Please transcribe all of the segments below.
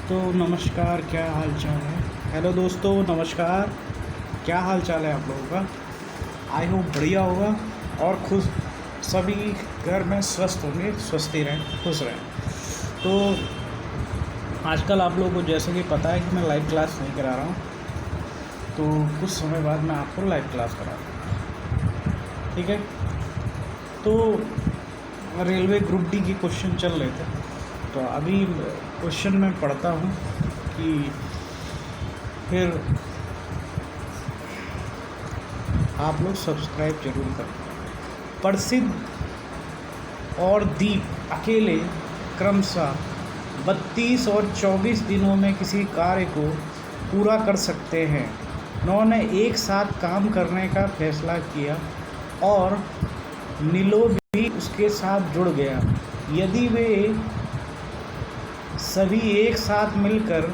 तो नमस्कार, क्या हाल चाल है। हेलो दोस्तों, नमस्कार। क्या हाल चाल है आप लोगों का। आई होप बढ़िया होगा और खुश, सभी घर में स्वस्थ होंगे, स्वस्थ ही रहें, खुश रहें। तो आजकल आप लोगों को जैसे कि पता है कि मैं लाइव क्लास नहीं करा रहा हूँ, तो कुछ समय बाद मैं आपको लाइव क्लास करा रहा हूँ, ठीक है। तो रेलवे ग्रुप डी के क्वेश्चन चल रहे थे, तो अभी क्वेश्चन मैं पढ़ता हूँ कि फिर आप लोग सब्सक्राइब जरूर करें। प्रसिद्ध और दीप अकेले क्रमशः 32 और 24 दिनों में किसी कार्य को पूरा कर सकते हैं। उन्होंने एक साथ काम करने का फैसला किया और नीलो भी उसके साथ जुड़ गया। यदि वे सभी एक साथ मिलकर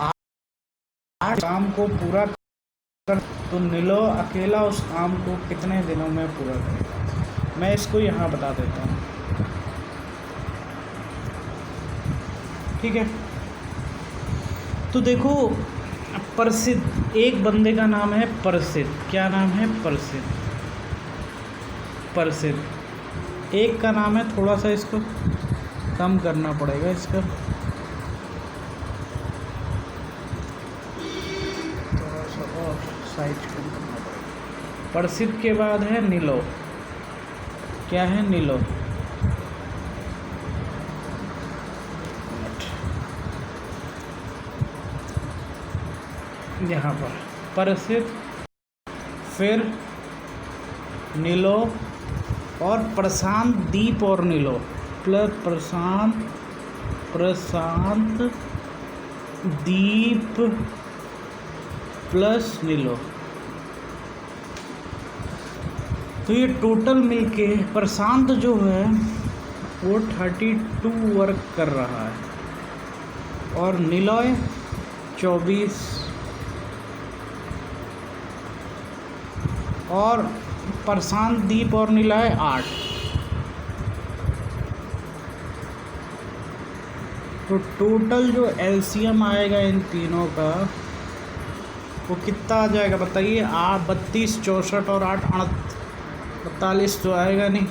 8 काम को पूरा कर, तो नीलो अकेला उस काम को कितने दिनों में पूरा करेगा। मैं इसको यहाँ बता देता हूँ, ठीक है। तो देखो, प्रसिद्ध, एक बंदे का नाम है प्रसिद्ध। क्या नाम है? प्रसिद्ध। प्रसिद्ध एक का नाम है, थोड़ा सा इसको कम करना पड़ेगा, इसका थोड़ा सा और साइज कम करना पड़ेगा। प्रसिद्ध के बाद है नीलो। क्या है? नीलो। यहाँ पर प्रसिद्ध, फिर नीलो और प्रशांत, दीप और नीलो प्लस प्रशांत दीप प्लस नीलो। तो ये टोटल मिलके प्रशांत जो है वो 32 वर्क कर रहा है और नीलोय 24 और प्रशांत, दीप और नीलोय 8। तो टोटल जो एलसीएम आएगा इन तीनों का वो कितना आ जाएगा बताइए। 8 32 64 और 8 48 तो आएगा नहीं,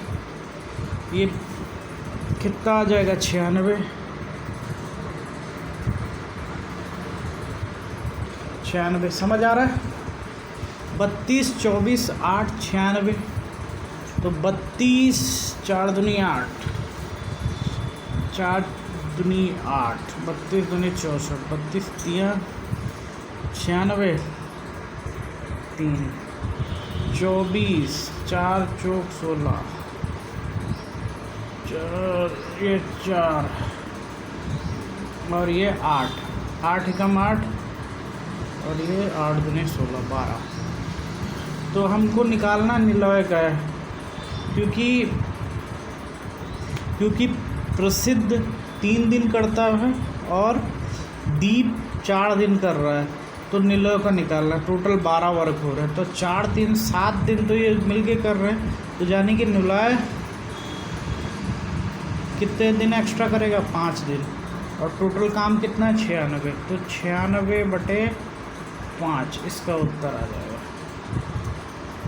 ये कितना आ जाएगा? 96। 96 समझ आ रहा है? 32 24 8 96। तो 32 4 दूनी 8, 4 दूनी 8, 32 दूनी 64, 32 3 96, 3 24, 4 चौक 16, 4 ये 4 और ये 8, 8 एकम 8 और ये 8 दूनी 16 12। तो हमको निकालना नीलोय का है, क्योंकि प्रसिद्ध 3 दिन करता है और दीप 4 दिन कर रहा है, तो नीलोय का निकालना। टोटल 12 वर्क हो रहा है, तो 4 3 7 दिन तो ये मिलके कर रहे हैं, तो यानी कि नीलोय कितने दिन एक्स्ट्रा करेगा? 5 दिन। और टोटल काम कितना है? 96। तो 96/5 इसका उत्तर आ जाएगा,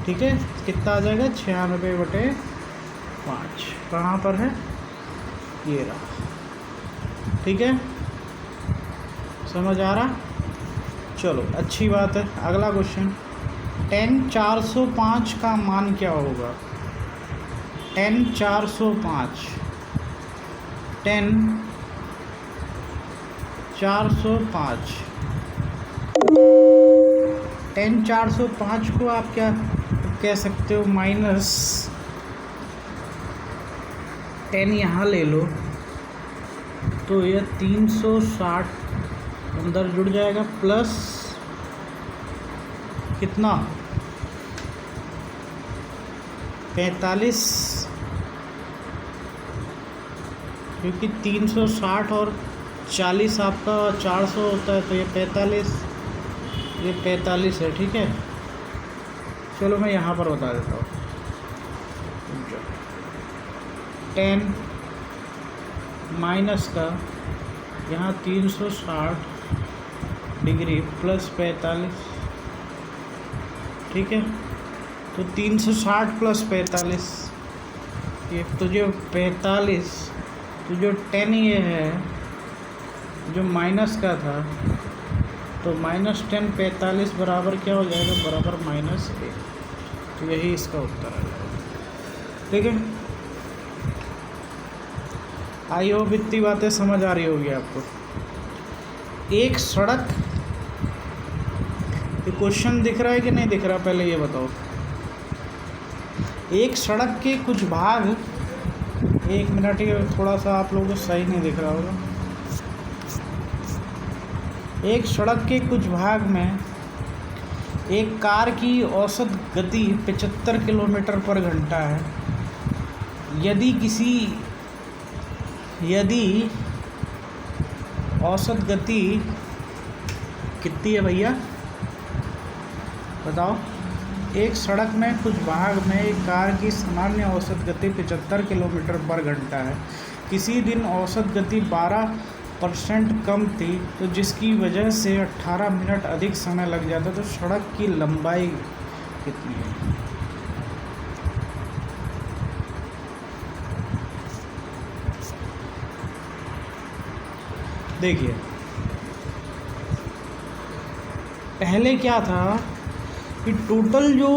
ठीक है। कितना आ जाएगा? 96/5। कहाँ पर है? ये रहा, ठीक है। समझ आ रहा? चलो अच्छी बात है। अगला क्वेश्चन, 10 405 का मान क्या होगा? 10 405, 10 405, 10 405 को आप क्या कह सकते हो? माइनस 10 यहाँ ले लो, तो ये 360 अंदर जुड़ जाएगा, प्लस कितना? 45, क्योंकि 360 और 40 आपका 400 होता है, तो ये 45, ये 45 है, ठीक है। चलो मैं यहाँ पर बता देता हूँ। 10 माइनस का यहाँ 360 डिग्री प्लस 45, ठीक है। तो 360 प्लस 45, ये तो जो 45, तो जो 10 ये है जो माइनस का था, तो -10 45 बराबर क्या हो जाएगा, बराबर -1। तो यही इसका उत्तर आ जाएगा, ठीक है। आई होप इतनी बातें समझ आ रही होगी आपको। एक सड़क, ये क्वेश्चन दिख रहा है कि नहीं दिख रहा, पहले ये बताओ। एक सड़क के कुछ भाग, 1 मिनट, ये थोड़ा सा आप लोगों को सही नहीं दिख रहा होगा। एक सड़क के कुछ भाग में एक कार की औसत गति 75 किलोमीटर पर घंटा है। यदि औसत गति कितनी है भैया, बताओ। एक सड़क में कुछ भाग में एक कार की सामान्य औसत गति 75 किलोमीटर पर घंटा है। किसी दिन औसत गति 12% कम थी, तो जिसकी वजह से 18 मिनट अधिक समय लग जाता, तो सड़क की लंबाई कितनी है। देखिए, पहले क्या था कि टोटल जो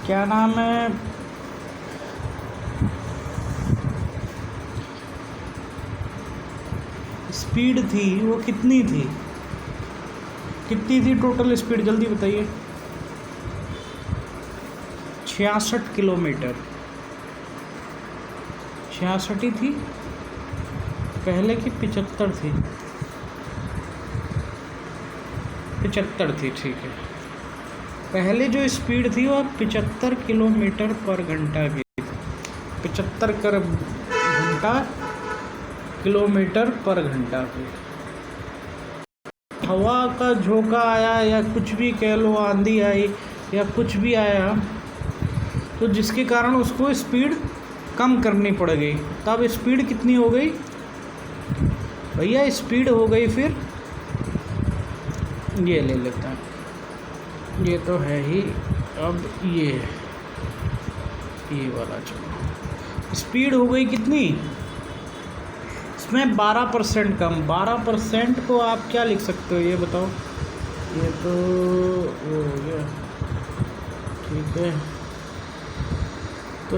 क्या नाम है, स्पीड थी, वो कितनी थी टोटल स्पीड, जल्दी बताइए। 66 किलोमीटर, 66 ही थी पहले की, 75 थी, 75 थी, ठीक है। पहले जो स्पीड थी वो 75 किलोमीटर पर घंटा की थी, 75 किलोमीटर पर घंटा की। हवा का झोंका आया या कुछ भी कह लो, आंधी आई या कुछ भी आया, तो जिसके कारण उसको स्पीड कम करनी पड़ गई। तब स्पीड कितनी हो गई भैया, स्पीड हो गई, फिर ये ले लेता है, ये तो है ही। अब ये वाला चलो, स्पीड हो गई कितनी, इसमें 12% कम। 12% को आप क्या लिख सकते हो, ये बताओ। ये तो वो हो गया, ठीक है। तो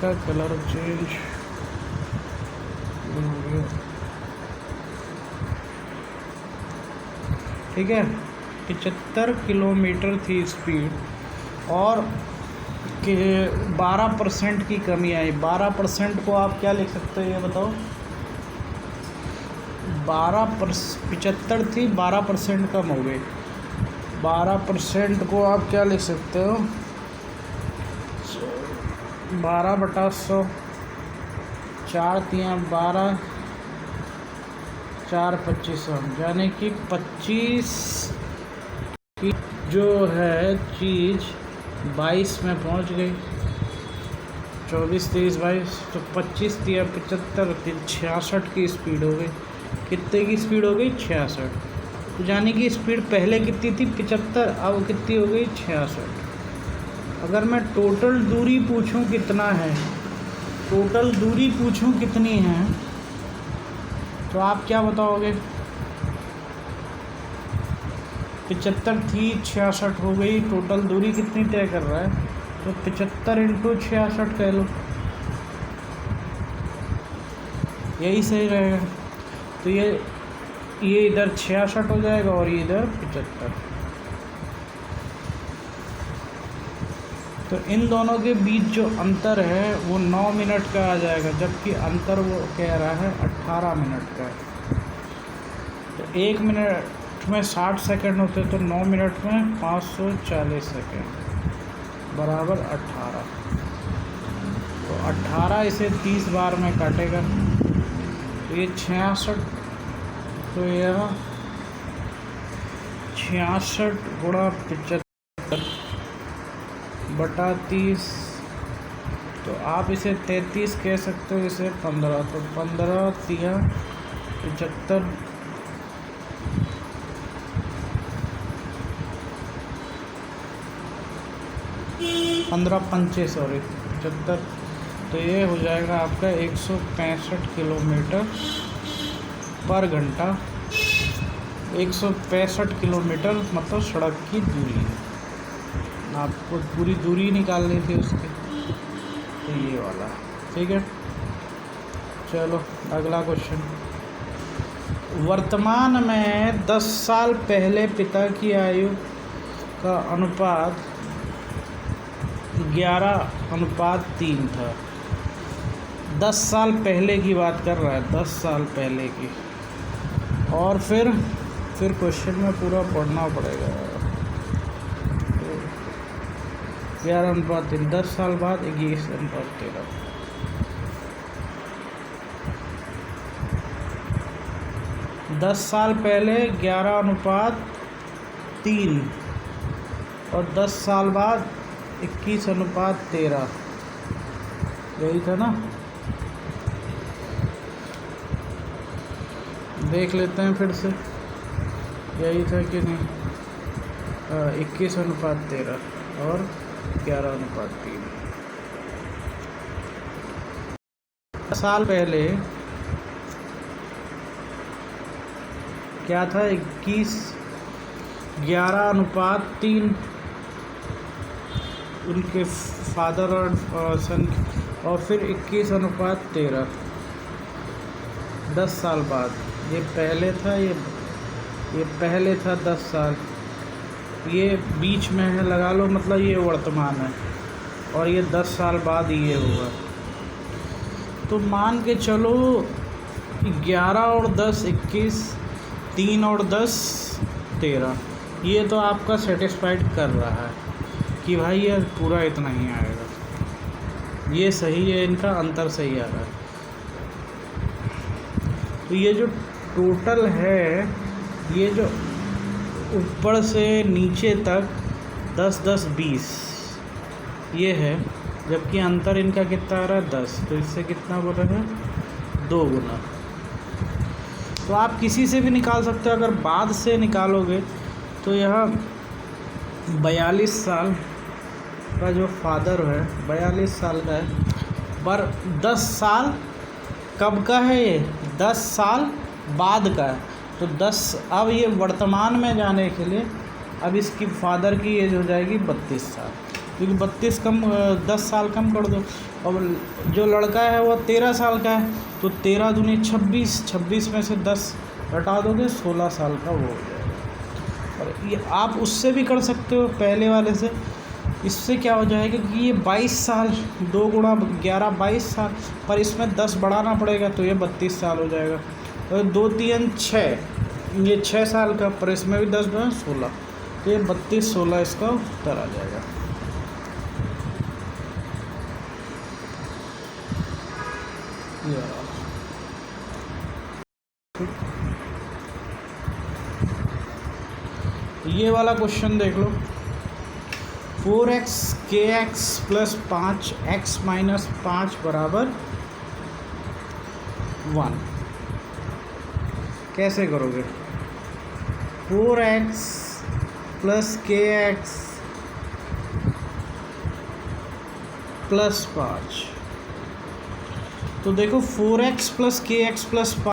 का कलर चेंज हो गया, ठीक है। 75 किलोमीटर थी स्पीड, और 12% की कमी आई। 12% को आप क्या लिख सकते हो, ये बताओ। 75 थी, 12% कम हो गई। 12% को आप क्या लिख सकते हो, 12/100, 4 × 12, 4 × 25, यानी कि 25 की जो है चीज़ 22 में पहुंच गई। 24, 23, 22, तो 25 × 75, 66 की स्पीड हो गई। कितने की स्पीड हो गई, 66। तो यानी कि स्पीड पहले कितनी थी, 75, अब कितनी हो गई, 66। अगर मैं टोटल दूरी पूछूं कितना है, टोटल दूरी पूछूं कितनी है, तो आप क्या बताओगे। 75 थी, 66 हो गई, टोटल दूरी कितनी तय कर रहा है, तो 75 × 66 कह लो, यही सही रहेगा। तो ये इधर 66 हो जाएगा और ये इधर 75। तो इन दोनों के बीच जो अंतर है वो 9 मिनट का आ जाएगा, जबकि अंतर वो कह रहा है 18 मिनट का। तो 1 मिनट उसमें 60 सेकंड होते तो 9 मिनट में 540 सेकंड बराबर 18। तो 18 इसे 30 बार में काटेगा तो ये 66, तो यह 66 गुणा 75 बटा 30, तो आप इसे 33 कह सकते हो, इसे 15, तो 15 तिया 75, 15 पंचे 75, तो ये हो जाएगा आपका 165 किलोमीटर पर घंटा। 165 किलोमीटर मतलब सड़क की दूरी। आपको पूरी दूरी निकालनी थी उसकी, तो ये वाला, ठीक है। चलो अगला क्वेश्चन। वर्तमान में 10 साल पहले पिता की आयु का अनुपात 11:3 था। 10 साल पहले की बात कर रहा है, 10 साल पहले की। और फिर क्वेश्चन में पूरा पढ़ना पड़ेगा। 11:3, 10 साल बाद 11:13। 10 साल पहले 11:3 और 10 साल बाद 21:13, यही था ना। देख लेते हैं फिर से, यही था कि नहीं। 21:13 और 11:3। साल पहले क्या था? 11:3 उनके फादर और सन, और फिर 21:13 10 साल बाद। ये पहले था, ये पहले था 10 साल, ये बीच में है, लगा लो, मतलब ये वर्तमान है, और ये 10 साल बाद ये होगा। तो मान के चलो 11 और 10 21, 3 और 10 13, ये तो आपका सेटिस्फाइड कर रहा है कि भाई ये पूरा इतना ही आएगा, ये सही है, इनका अंतर सही आ रहा है। तो ये जो टोटल है, ये जो ऊपर से नीचे तक 10 10 20 ये है, जबकि अंतर इनका कितना आ रहा है 10, तो इससे कितना बोल रहे हैं 2 गुना। तो आप किसी से भी निकाल सकते हो। अगर बाद से निकालोगे तो यह 42 साल का जो फादर है 42 साल का है, पर 10 साल कब का है? ये 10 साल बाद का है। तो 10, अब ये वर्तमान में जाने के लिए अब इसकी फादर की एज हो जाएगी 32 साल, क्योंकि 32 कम 10 साल कम कर दो। और जो लड़का है वो 13 साल का है, तो 13 दूनी 26, 26 में से 10 घटा दोगे 16 साल का वो हो जाएगा। और ये आप उससे भी कर सकते हो, पहले वाले से। इससे क्या हो जाएगा कि ये 22 साल, 2 गुणा 11 22 साल, पर इसमें 10 बढ़ाना पड़ेगा, तो ये 32 साल हो जाएगा। और 2 3 6, ये 6 साल का, पर इसमें भी 10 बढ़ा 16, तो ये 32 16 इसका उत्तर आ जाएगा। ये वाला क्वेश्चन देख लो। 4x kx plus 5x minus 5 बराबर 1। कैसे करोगे? 4x प्लस kx प्लस 5, तो देखो 4x प्लस kx प्लस